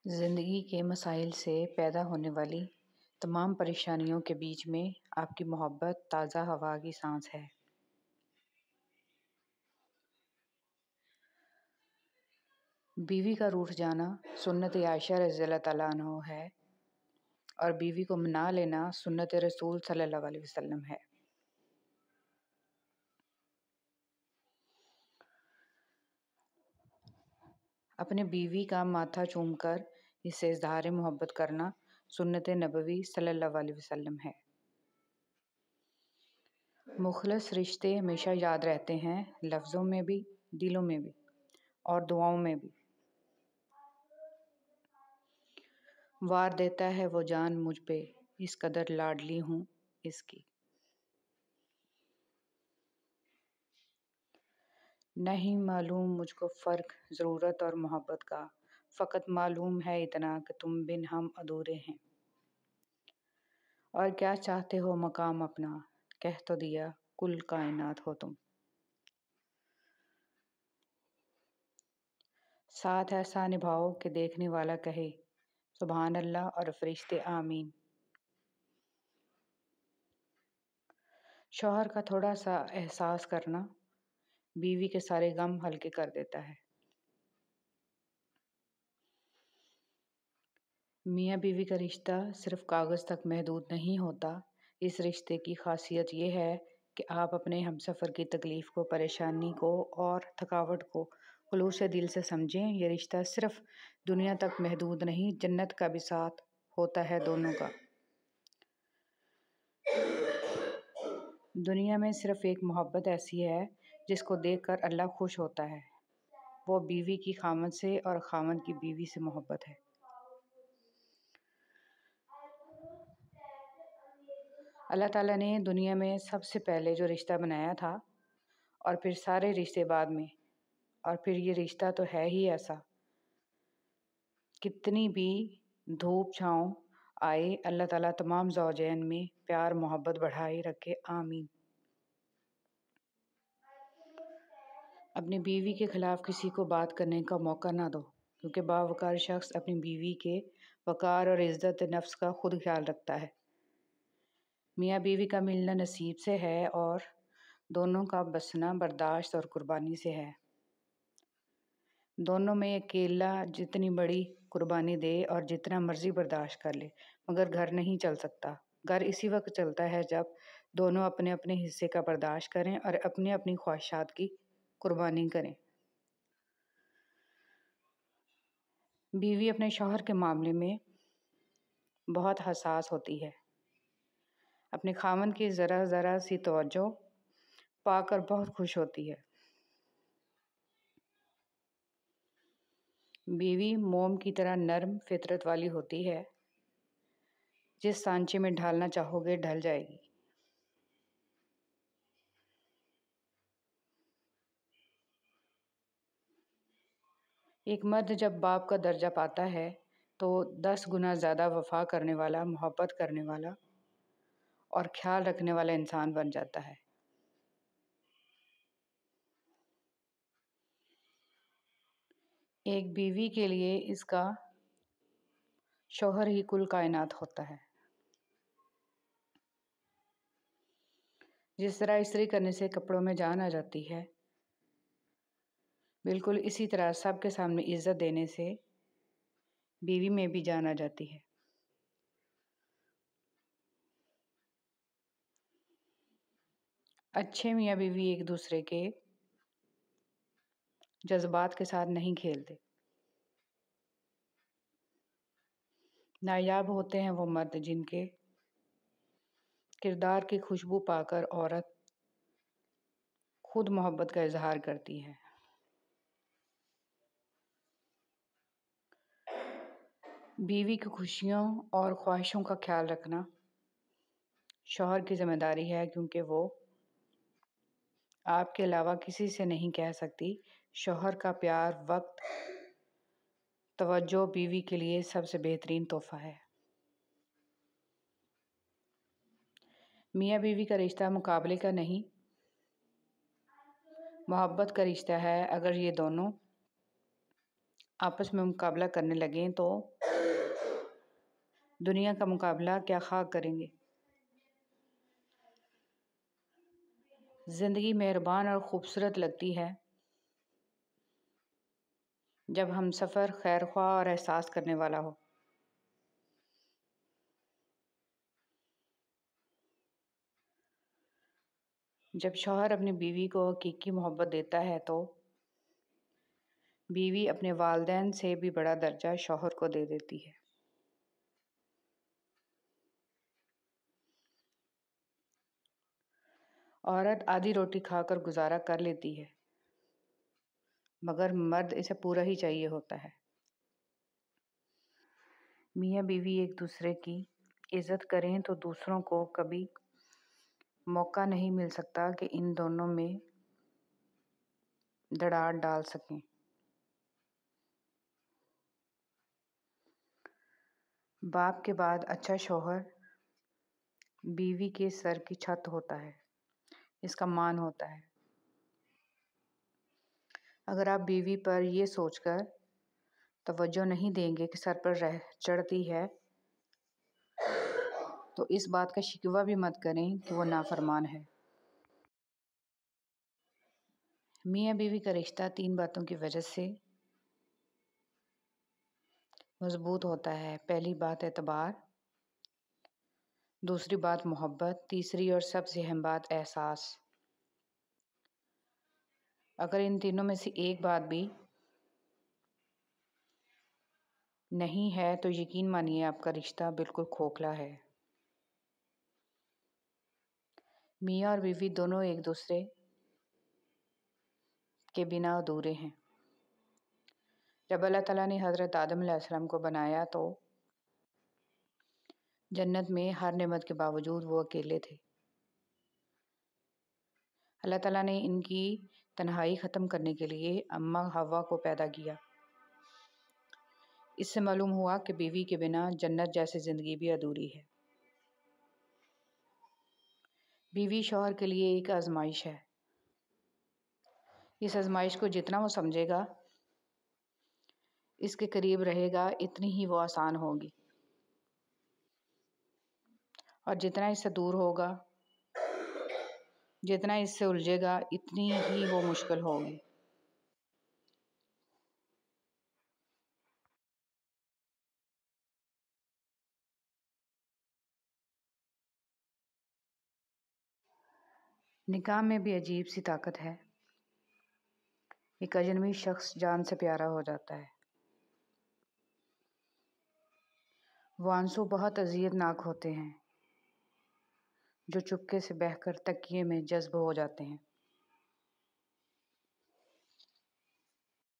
زندگی کے مسائل سے پیدا ہونے والی تمام پریشانیوں کے بیچ میں آپ کی محبت تازہ ہوا کی سانس ہے۔ بیوی کا روٹھ جانا سنت عائشہ رضی اللہ تعالیٰ عنہ ہے اور بیوی کو منا لینا سنت رسول صلی اللہ علیہ وسلم ہے۔ اپنے بیوی کا ماتھا چوم کر اس سے اظہار محبت کرنا سنت نبوی صلی اللہ علیہ وسلم ہے۔ مخلص رشتے ہمیشہ یاد رہتے ہیں، لفظوں میں بھی، دلوں میں بھی اور دعاؤں میں بھی۔ وار دیتا ہے وہ جان مجھ پہ، اس قدر لاڈلی ہوں اس کی۔ نہیں معلوم مجھ کو فرق ضرورت اور محبت کا، فقط معلوم ہے اتنا کہ تم بن ہم ادھورے ہیں۔ اور کیا چاہتے ہو مقام اپنا، کہہ تو دیا کل کائنات ہو تم۔ ساتھ ایسا نبھاؤ کہ دیکھنے والا کہے سبحان اللہ اور فرشتے آمین۔ شوہر کا تھوڑا سا احساس کرنا بیوی کے سارے غم ہلکے کر دیتا ہے۔ میاں بیوی کا رشتہ صرف کاغذ تک محدود نہیں ہوتا۔ اس رشتے کی خاصیت یہ ہے کہ آپ اپنے ہمسفر کی تکلیف کو، پریشانی کو اور تھکاوٹ کو خلوص دل سے سمجھیں۔ یہ رشتہ صرف دنیا تک محدود نہیں، جنت کا بھی ساتھ ہوتا ہے دونوں کا۔ دنیا میں صرف ایک محبت ایسی ہے جس کو دیکھ کر اللہ خوش ہوتا ہے، وہ بیوی کی خاوند سے اور خاوند کی بیوی سے محبت ہے۔ اللہ تعالیٰ نے دنیا میں سب سے پہلے جو رشتہ بنایا تھا اور پھر سارے رشتے بعد میں، اور پھر یہ رشتہ تو ہے ہی ایسا، کتنی بھی دھوپ چھاؤں آئے اللہ تعالیٰ تمام زوجین میں پیار محبت بڑھائے رکھے، آمین۔ اپنی بیوی کے خلاف کسی کو بات کرنے کا موقع نہ دو، کیونکہ باوقار شخص اپنی بیوی کے وقار اور عزت نفس کا خود خیال رکھتا ہے۔ میاں بیوی کا ملنا نصیب سے ہے اور دونوں کا بسنا برداشت اور قربانی سے ہے۔ دونوں میں اکیلا جتنی بڑی قربانی دے اور جتنا مرضی برداشت کر لے، مگر گھر نہیں چل سکتا۔ گھر اسی وقت چلتا ہے جب دونوں اپنے اپنے حصے کا برداشت کریں اور اپنی اپنی خواہشات کی قربانی کریں۔ بیوی اپنے شوہر کے معاملے میں بہت حساس ہوتی ہے۔ اپنے خاوند کی ذرا ذرا سی توجہ پا کر بہت خوش ہوتی ہے۔ بیوی موم کی طرح نرم فطرت والی ہوتی ہے، جس سانچے میں ڈھالنا چاہو گے ڈھل جائے گی۔ ایک مرد جب باپ کا درجہ پاتا ہے تو 10 گنا زیادہ وفا کرنے والا، محبت کرنے والا اور خیال رکھنے والا انسان بن جاتا ہے۔ ایک بیوی کے لیے اس کا شوہر ہی کل کائنات ہوتا ہے۔ جس طرح استری کرنے سے کپڑوں میں جان آ جاتی ہے، بالکل اسی طرح سب کے سامنے عزت دینے سے بیوی میں بھی جان آ جاتی ہے۔ اچھے میاں بیوی ایک دوسرے کے جذبات کے ساتھ نہیں کھیلتے۔ نایاب ہوتے ہیں وہ مرد جن کے کردار کی خوشبو پا کر عورت خود محبت کا اظہار کرتی ہے۔ بیوی کی خوشیوں اور خواہشوں کا خیال رکھنا شوہر کی ذمہ داری ہے، کیونکہ وہ آپ کے علاوہ کسی سے نہیں کہہ سکتی۔ شوہر کا پیار، وقت، توجہ بیوی کے لیے سب سے بہترین تحفہ ہے۔ میاں بیوی کا رشتہ مقابلے کا نہیں، محبت کا رشتہ ہے۔ اگر یہ دونوں آپس میں مقابلہ کرنے لگیں تو دنیا کا مقابلہ کیا خاک کریں گے۔ زندگی مہربان اور خوبصورت لگتی ہے جب ہم سفر خیر خواہ اور احساس کرنے والا ہو۔ جب شوہر اپنی بیوی کو حقیقی محبت دیتا ہے تو بیوی اپنے والدین سے بھی بڑا درجہ شوہر کو دے دیتی ہے۔ عورت آدھی روٹی کھا کر گزارا کر لیتی ہے مگر مرد اسے پورا ہی چاہیے ہوتا ہے۔ میاں بیوی ایک دوسرے کی عزت کریں تو دوسروں کو کبھی موقع نہیں مل سکتا کہ ان دونوں میں دراڑ ڈال سکیں۔ باپ کے بعد اچھا شوہر بیوی کے سر کی چھت ہوتا ہے، اس کا مان ہوتا ہے۔ اگر آپ بیوی پر یہ سوچ کر توجہ نہیں دیں گے کہ سر پر چڑھتی ہے تو اس بات کا شکوہ بھی مت کریں کہ وہ نافرمان ہے۔ میاں بیوی کا رشتہ 3 باتوں کی وجہ سے مضبوط ہوتا ہے۔ پہلی بات اعتبار، دوسری بات محبت، تیسری اور سب سے اہم بات احساس۔ اگر ان تینوں میں سے ایک بات بھی نہیں ہے تو یقین مانیے آپ کا رشتہ بالکل کھوکھلا ہے۔ میاں اور بیوی دونوں ایک دوسرے کے بنا ادھورے ہیں۔ جب اللہ تعالیٰ نے حضرت آدم علیہ السلام کو بنایا تو جنت میں ہر نعمت کے باوجود وہ اکیلے تھے۔ اللہ تعالیٰ نے ان کی تنہائی ختم کرنے کے لیے اماں حوا کو پیدا کیا۔ اس سے معلوم ہوا کہ بیوی کے بنا جنت جیسی زندگی بھی ادھوری ہے۔ بیوی شوہر کے لیے ایک آزمائش ہے۔ اس آزمائش کو جتنا وہ سمجھے گا، اس کے قریب رہے گا، اتنی ہی وہ آسان ہوگی، اور جتنا اس سے دور ہوگا، جتنا اس سے الجھے گا، اتنی ہی وہ مشکل ہوگی۔ نکاح میں بھی عجیب سی طاقت ہے۔ ایک اجنبی شخص جان سے پیارا ہو جاتا ہے۔ وہ آنسو بہت اذیت ناک ہوتے ہیں جو چپکے سے بہہ کر تکیے میں جذب ہو جاتے ہیں۔